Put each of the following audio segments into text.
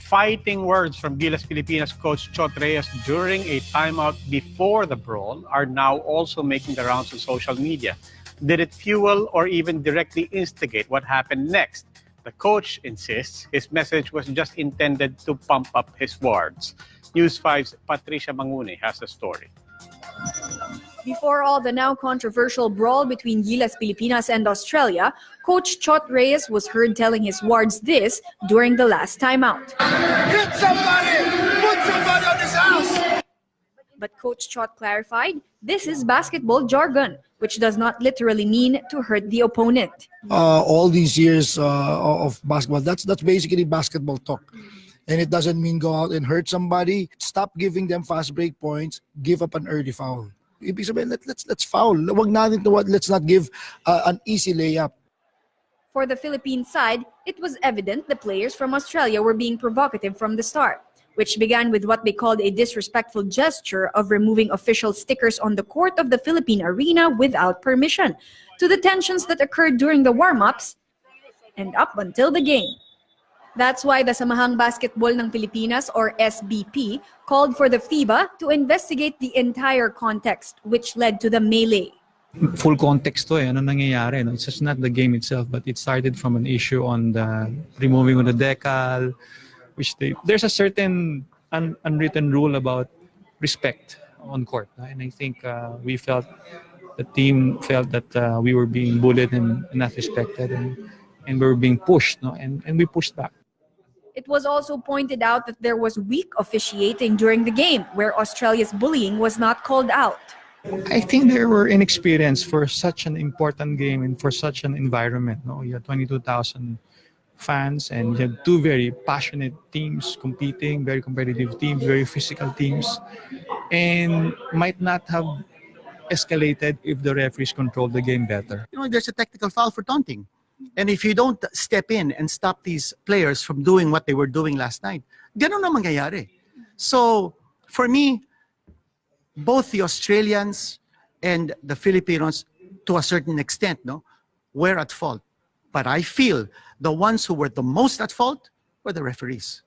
Fighting words from Gilas Pilipinas coach Chot Reyes during a timeout before the brawl are now also making the rounds on social media. Did it fuel or even directly instigate what happened next? The coach insists his message was just intended to pump up his wards. News 5's Patricia Mangune has the story. Before all the now controversial brawl between Gilas Pilipinas and Australia, Coach Chot Reyes was heard telling his wards this during the last timeout. Hit somebody! Put somebody on his house! But Coach Chot clarified, this is basketball jargon, which does not literally mean to hurt the opponent. All these years of basketball, that's basically basketball talk. And it doesn't mean go out and hurt somebody. Stop giving them fast break points. Give up an early foul. Ibig sabihin, let's foul. Let's not give an easy layup. For the Philippine side, it was evident the players from Australia were being provocative from the start, which began with what they called a disrespectful gesture of removing official stickers on the court of the Philippine Arena without permission, to the tensions that occurred during the warm-ups and up until the game. That's why the Samahang Basketball ng Pilipinas, or SBP, called for the FIBA to investigate the entire context, which led to the melee. Full context to ano nangyayari. No? It's just not the game itself, but it started from an issue on the removing of the decal, which there's a certain unwritten rule about respect on court. And I think we felt, the team felt that we were being bullied and not respected, and we were being pushed, no? and we pushed back. It was also pointed out that there was weak officiating during the game, where Australia's bullying was not called out. I think they were inexperienced for such an important game and for such an environment. No? You had 22,000 fans and you had two very passionate teams competing, very competitive teams, very physical teams, and might not have escalated if the referees controlled the game better. You know, there's a technical foul for taunting. And if you don't step in and stop these players from doing what they were doing last night, ganun na mangyayari. So, for me, both the Australians and the Filipinos, to a certain extent, were at fault. But I feel the ones who were the most at fault were the referees.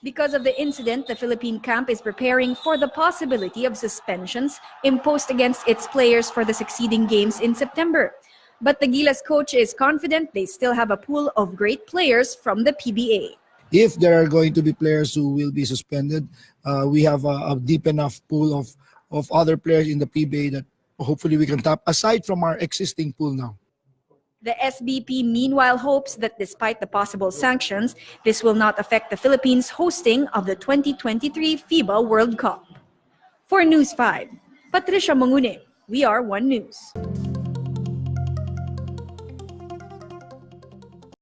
Because of the incident, the Philippine camp is preparing for the possibility of suspensions imposed against its players for the succeeding games in September. But the Gilas coach is confident they still have a pool of great players from the PBA. If there are going to be players who will be suspended, we have a deep enough pool of other players in the PBA that hopefully we can tap, aside from our existing pool now. The SBP meanwhile hopes that despite the possible sanctions, this will not affect the Philippines' hosting of the 2023 FIBA World Cup. For News 5, Patricia Mangune, We Are One News.